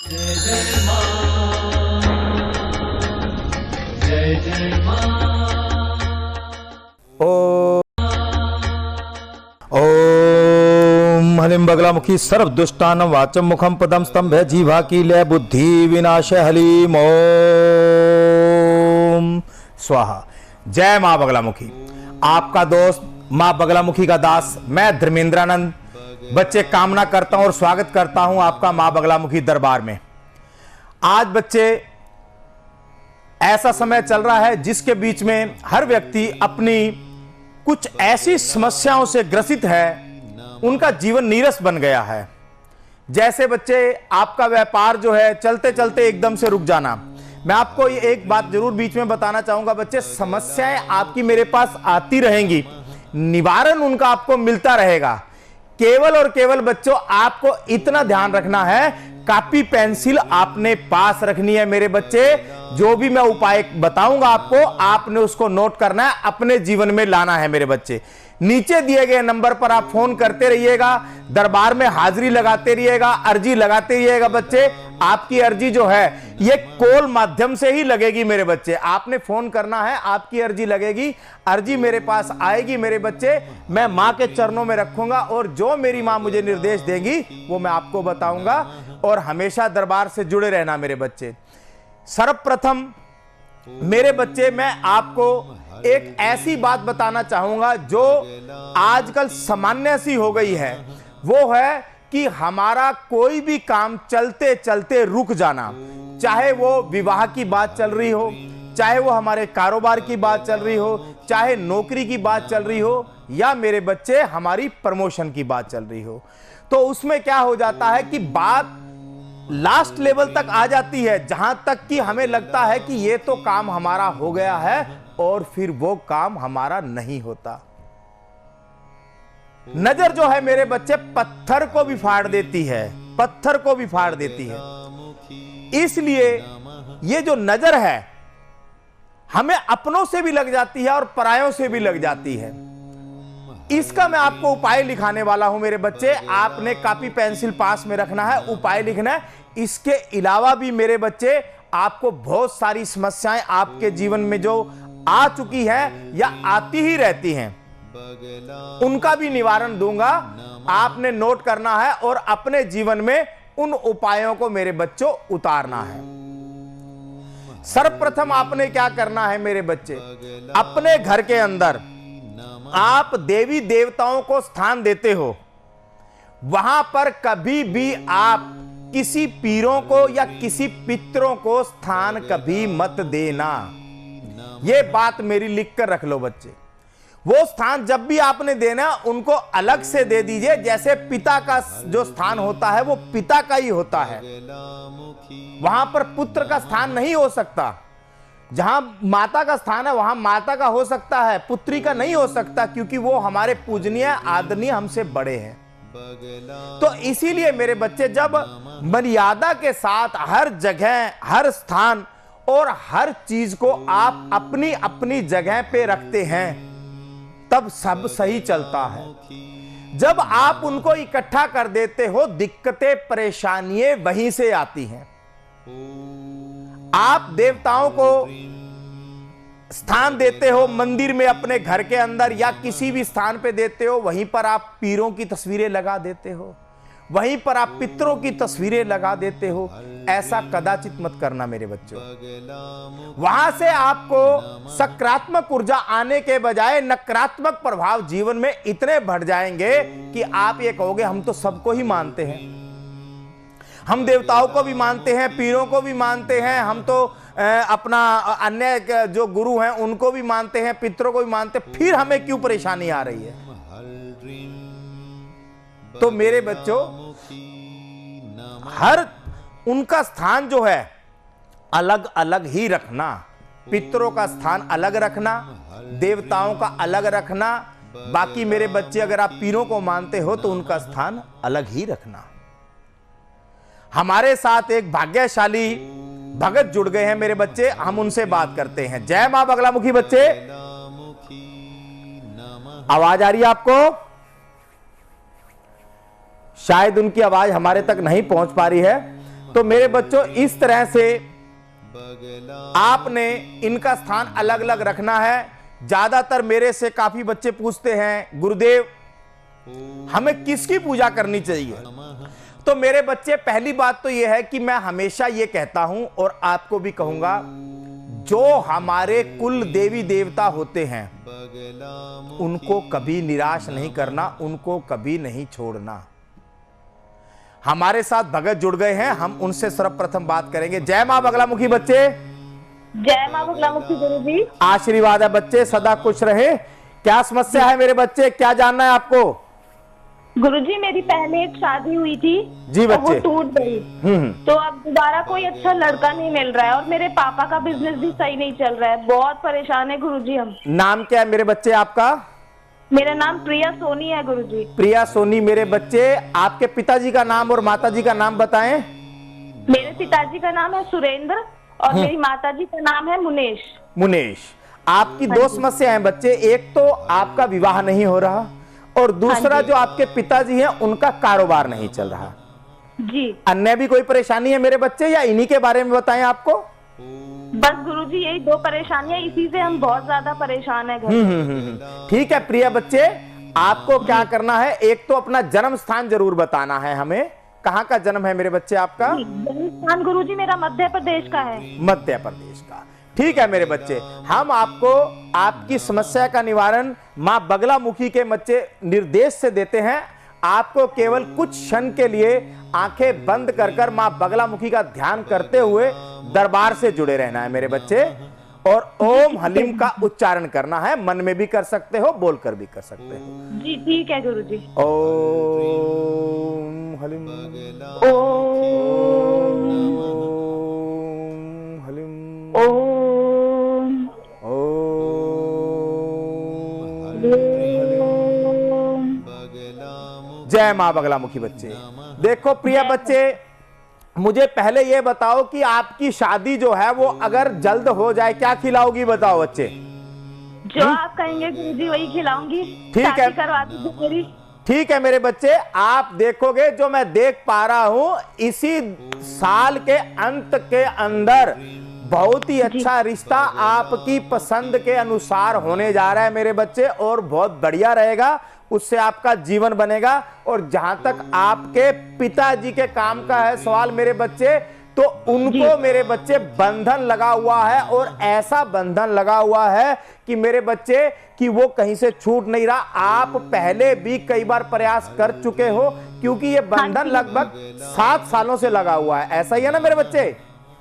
जय जय मां, जय जय मां। ओम हलिम बगलामुखी सर्व दुष्टानम वाचम मुखम पदम स्तंभ जीवा की लय बुद्धि विनाश हलीम ओम स्वाहा। जय मां बगलामुखी। आपका दोस्त मां बगलामुखी का दास मैं धर्मेंद्रानंद बच्चे कामना करता हूं और स्वागत करता हूं आपका मां बगलामुखी दरबार में। आज बच्चे ऐसा समय चल रहा है जिसके बीच में हर व्यक्ति अपनी कुछ ऐसी समस्याओं से ग्रसित है, उनका जीवन नीरस बन गया है। जैसे बच्चे आपका व्यापार जो है चलते चलते एकदम से रुक जाना। मैं आपको ये एक बात जरूर बीच में बताना चाहूंगा बच्चे, समस्याएं आपकी मेरे पास आती रहेंगी, निवारण उनका आपको मिलता रहेगा। केवल और केवल बच्चों आपको इतना ध्यान रखना है, कॉपी पेंसिल आपने पास रखनी है मेरे बच्चे। जो भी मैं उपाय बताऊंगा आपको, आपने उसको नोट करना है, अपने जीवन में लाना है मेरे बच्चे। नीचे दिए गए नंबर पर आप फोन करते रहिएगा, दरबार में हाजिरी लगाते रहिएगा, अर्जी लगाते रहिएगा बच्चे। आपकी अर्जी जो है ये कॉल माध्यम से ही लगेगी मेरे बच्चे। आपने फोन करना है, आपकी अर्जी लगेगी, अर्जी मेरे पास आएगी मेरे बच्चे। मैं मां के चरणों में रखूंगा और जो मेरी मां मुझे निर्देश देगी वो मैं आपको बताऊंगा। और हमेशा दरबार से जुड़े रहना मेरे बच्चे। सर्वप्रथम मेरे बच्चे मैं आपको एक ऐसी बात बताना चाहूंगा जो आजकल सामान्य सी हो गई है, वो है कि हमारा कोई भी काम चलते चलते रुक जाना। चाहे वो विवाह की बात चल रही हो, चाहे वो हमारे कारोबार की बात चल रही हो, चाहे नौकरी की बात चल रही हो, या मेरे बच्चे हमारी प्रमोशन की बात चल रही हो, तो उसमें क्या हो जाता है कि बात लास्ट लेवल तक आ जाती है, जहां तक कि हमें लगता है कि ये तो काम हमारा हो गया है, और फिर वो काम हमारा नहीं होता। नजर जो है मेरे बच्चे पत्थर को भी फाड़ देती है, पत्थर को भी फाड़ देती है। इसलिए ये जो नजर है हमें अपनों से भी लग जाती है और परायों से भी लग जाती है। इसका मैं आपको उपाय लिखाने वाला हूं मेरे बच्चे। आपने कॉपी पेंसिल पास में रखना है, उपाय लिखना है। इसके अलावा भी मेरे बच्चे आपको बहुत सारी समस्याएं आपके जीवन में जो आ चुकी हैं या आती ही रहती हैं, उनका भी निवारण दूंगा। आपने नोट करना है और अपने जीवन में उन उपायों को मेरे बच्चों उतारना है। सर्वप्रथम आपने क्या करना है मेरे बच्चे, अपने घर के अंदर आप देवी देवताओं को स्थान देते हो, वहां पर कभी भी आप किसी पीरों को या किसी पितरों को स्थान कभी मत देना। यह बात मेरी लिख कर रख लो बच्चे। वो स्थान जब भी आपने देना उनको अलग से दे दीजिए। जैसे पिता का जो स्थान होता है वो पिता का ही होता है, वहां पर पुत्र का स्थान नहीं हो सकता। जहां माता का स्थान है वहां माता का हो सकता है, पुत्री का नहीं हो सकता, क्योंकि वो हमारे पूजनीय आदरणीय हमसे बड़े हैं। तो इसीलिए मेरे बच्चे जब मर्यादा के साथ हर जगह, हर स्थान और हर चीज को आप अपनी अपनी जगह पे रखते हैं, तब सब सही चलता है। जब आप उनको इकट्ठा कर देते हो, दिक्कतें परेशानियां वहीं से आती हैं। आप देवताओं को स्थान देते हो मंदिर में, अपने घर के अंदर या किसी भी स्थान पे देते हो, वहीं पर आप पीरों की तस्वीरें लगा देते हो, वहीं पर आप पितरों की तस्वीरें लगा देते हो। ऐसा कदाचित मत करना मेरे बच्चों। वहां से आपको सकारात्मक ऊर्जा आने के बजाय नकारात्मक प्रभाव जीवन में इतने बढ़ जाएंगे कि आप ये कहोगे हम तो सबको ही मानते हैं, हम देवताओं को भी मानते हैं, पीरों को भी मानते हैं, हम तो अपना अन्य जो गुरु हैं उनको भी मानते हैं, पितरों को भी मानते हैं, फिर हमें क्यों परेशानी आ रही है। तो मेरे बच्चों हर उनका स्थान जो है अलग अलग ही रखना। पितरों का स्थान अलग रखना, देवताओं का अलग रखना। बाकी मेरे बच्चे अगर आप पीरों को मानते हो तो उनका स्थान अलग ही रखना। हमारे साथ एक भाग्यशाली भगत जुड़ गए हैं मेरे बच्चे, हम उनसे बात करते हैं। जय मां बगलामुखी बच्चे, आवाज आ रही है आपको? शायद उनकी आवाज हमारे तक नहीं पहुंच पा रही है। तो मेरे बच्चों इस तरह से आपने इनका स्थान अलग अलग रखना है। ज्यादातर मेरे से काफी बच्चे पूछते हैं गुरुदेव हमें किसकी पूजा करनी चाहिए। तो मेरे बच्चे पहली बात तो यह है कि मैं हमेशा यह कहता हूं और आपको भी कहूंगा, जो हमारे कुल देवी देवता होते हैं उनको कभी निराश नहीं करना, उनको कभी नहीं छोड़ना। हमारे साथ भगत जुड़ गए हैं, हम उनसे सर्वप्रथम बात करेंगे। जय मां बगलामुखी बच्चे। जय मां बगलामुखी गुरुजी। आशीर्वाद है बच्चे, सदा खुश रहे। क्या समस्या है मेरे बच्चे, क्या जानना है आपको? गुरुजी मेरी पहले एक शादी हुई थी जी और बच्चे। वो टूट गई। तो अब दोबारा कोई अच्छा लड़का नहीं मिल रहा है और मेरे पापा का बिजनेस भी सही नहीं चल रहा है, बहुत परेशान है गुरुजी हम। नाम क्या है मेरे बच्चे आपका? मेरा नाम प्रिया सोनी है गुरुजी। प्रिया सोनी। मेरे बच्चे आपके पिताजी का नाम और माताजी का नाम बताएं। मेरे पिताजी का नाम है सुरेंद्र और मेरी माताजी का नाम है मुनेश। मुनेश। आपकी दो समस्या है बच्चे, एक तो आपका विवाह नहीं हो रहा और दूसरा जो आपके पिताजी हैं उनका कारोबार नहीं चल रहा जी। अन्य भी कोई परेशानी है मेरे बच्चे या इन्हीं के बारे में बताएं आपको? बस गुरुजी यही दो परेशानियां, इसी से हम बहुत ज्यादा परेशान है घर। ठीक है प्रिया बच्चे, आपको क्या करना है, एक तो अपना जन्म स्थान जरूर बताना है हमें। कहाँ का जन्म है मेरे बच्चे आपका? जन्म स्थान गुरुजी मेरा मध्य प्रदेश का है। मध्य प्रदेश का। ठीक है मेरे बच्चे, हम आपको आपकी समस्या का निवारण मां बगलामुखी के बच्चे निर्देश से देते हैं। आपको केवल कुछ क्षण के लिए आंखें बंद कर कर मां बगलामुखी का ध्यान करते हुए दरबार से जुड़े रहना है मेरे बच्चे, और ओम हलीम का उच्चारण करना है। मन में भी कर सकते हो, बोलकर भी कर सकते हो। जी ठीक है गुरुजी। ओम हलीम ओम हलीम ओम जय मां बगलामुखी बच्चे। देखो प्रिय बच्चे, मुझे पहले यह बताओ कि आपकी शादी जो है वो अगर जल्द हो जाए क्या खिलाओगी, बताओ बच्चे। जो आप कहेंगे गुरुजी वही खिलाऊंगी। ठीक है। शादी करवा दीजिए मेरी। ठीक है मेरे बच्चे, आप देखोगे जो मैं देख पा रहा हूं इसी साल के अंत के अंदर बहुत ही अच्छा रिश्ता आपकी पसंद के अनुसार होने जा रहा है मेरे बच्चे, और बहुत बढ़िया रहेगा, उससे आपका जीवन बनेगा। और जहां तक आपके पिताजी के काम का है सवाल मेरे बच्चे, तो उनको मेरे बच्चे बंधन लगा हुआ है, और ऐसा बंधन लगा हुआ है कि मेरे बच्चे कि वो कहीं से छूट नहीं रहा। आप पहले भी कई बार प्रयास कर चुके हो, क्योंकि ये बंधन लगभग 7 सालों से लगा हुआ है। ऐसा ही है ना मेरे बच्चे?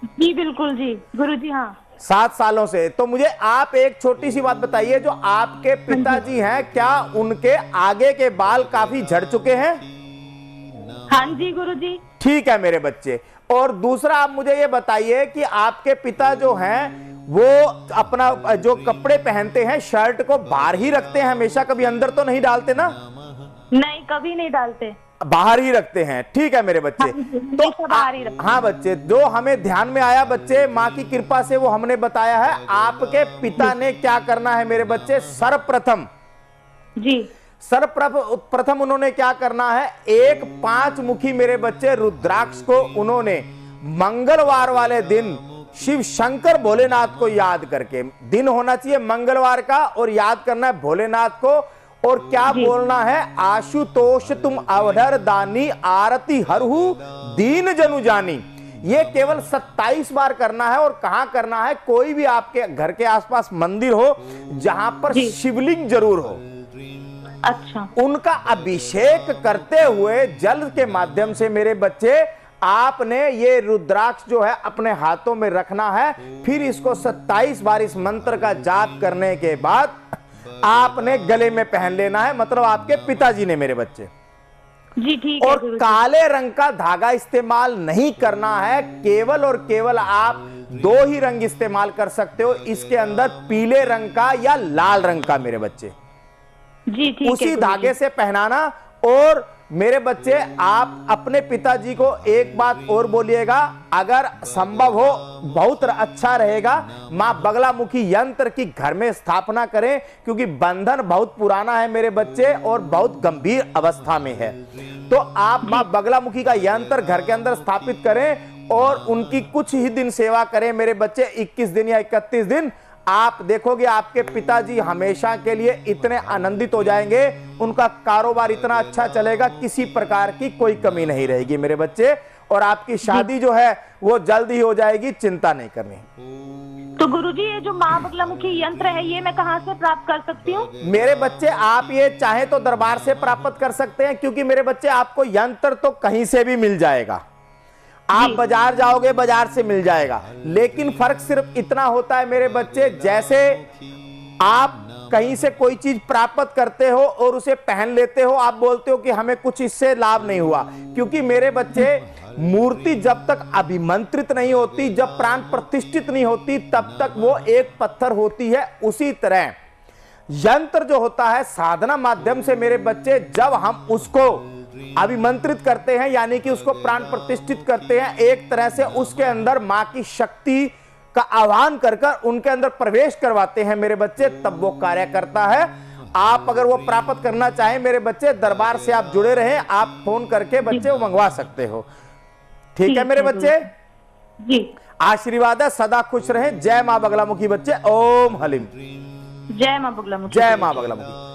जी बिल्कुल जी गुरुजी। हाँ 7 सालों से। तो मुझे आप एक छोटी सी बात बताइए, जो आपके पिताजी हैं क्या उनके आगे के बाल काफी झड़ चुके हैं? हाँ जी गुरुजी। ठीक है मेरे बच्चे। और दूसरा आप मुझे ये बताइए कि आपके पिता जो हैं वो अपना जो कपड़े पहनते हैं शर्ट को बाहर ही रखते हैं हमेशा, कभी अंदर तो नहीं डालते ना? नहीं कभी नहीं डालते, बाहर ही रखते हैं। ठीक है मेरे बच्चे। तो बाहर ही रखते। हाँ बच्चे, जो हमें ध्यान में आया बच्चे, माँ की कृपा से वो हमने बताया है। आपके पिता ने क्या करना है मेरे बच्चे, सर्वप्रथम जी सर्वप्रथम उन्होंने क्या करना है, एक 5 मुखी मेरे बच्चे रुद्राक्ष को उन्होंने मंगलवार वाले दिन शिव शंकर भोलेनाथ को याद करके, दिन होना चाहिए मंगलवार का, और याद करना है भोलेनाथ को। और क्या बोलना है, आशुतोष तुम अवधर दानी आरती हरहु दीन जनु जानी। ये केवल 27 बार करना है। और कहां करना है, कोई भी आपके घर के आसपास मंदिर हो जहां पर शिवलिंग जरूर हो, अच्छा, उनका अभिषेक करते हुए जल के माध्यम से मेरे बच्चे आपने ये रुद्राक्ष जो है अपने हाथों में रखना है। फिर इसको 27 बार इस मंत्र का जाप करने के बाद आपने गले में पहन लेना है, मतलब आपके पिताजी ने मेरे बच्चे। जी ठीक है। और काले रंग का धागा इस्तेमाल नहीं करना है, केवल और केवल आप 2 ही रंग इस्तेमाल कर सकते हो इसके अंदर, पीले रंग का या लाल रंग का मेरे बच्चे। जी ठीक है। उसी धागे से पहनाना। और मेरे बच्चे आप अपने पिताजी को एक बात और बोलिएगा, अगर संभव हो बहुत अच्छा रहेगा मां बगलामुखी यंत्र की घर में स्थापना करें, क्योंकि बंधन बहुत पुराना है मेरे बच्चे और बहुत गंभीर अवस्था में है। तो आप मां बगलामुखी का यंत्र घर के अंदर स्थापित करें और उनकी कुछ ही दिन सेवा करें मेरे बच्चे, 21 दिन या 31 दिन, आप देखोगे आपके पिताजी हमेशा के लिए इतने आनंदित हो जाएंगे, उनका कारोबार इतना अच्छा चलेगा, किसी प्रकार की कोई कमी नहीं रहेगी मेरे बच्चे, और आपकी शादी जो है वो जल्द ही हो जाएगी, चिंता नहीं करनी। तो गुरुजी ये जो माँ बगलामुखी यंत्र है ये मैं कहाँ से प्राप्त कर सकती हूँ? मेरे बच्चे आप ये चाहे तो दरबार से प्राप्त कर सकते हैं, क्योंकि मेरे बच्चे आपको यंत्र तो कहीं से भी मिल जाएगा, आप बाजार जाओगे बाजार से मिल जाएगा, लेकिन फर्क सिर्फ इतना होता है मेरे बच्चे, जैसे आप कहीं से कोई चीज प्राप्त करते हो और उसे पहन लेते हो, आप बोलते हो कि हमें कुछ इससे लाभ नहीं हुआ, क्योंकि मेरे बच्चे मूर्ति जब तक अभिमंत्रित नहीं होती, जब प्राण प्रतिष्ठित नहीं होती, तब तक वो एक पत्थर होती है। उसी तरह यंत्र जो होता है साधना माध्यम से मेरे बच्चे, जब हम उसको अभिमंत्रित करते हैं यानी कि उसको प्राण प्रतिष्ठित करते हैं, एक तरह से उसके अंदर मां की शक्ति का आह्वान कर उनके अंदर प्रवेश करवाते हैं मेरे बच्चे, तब वो कार्य करता है। आप अगर वो प्राप्त करना चाहें मेरे बच्चे, दरबार से आप जुड़े रहें, आप फोन करके बच्चे वो मंगवा सकते हो। ठीक है मेरे बच्चे जी, आशीर्वाद है, सदा खुश रहें। जय मां बगलामुखी बच्चे। ओम हलीम। जय माँ बगलामुखी। जय मां बगलामुखी।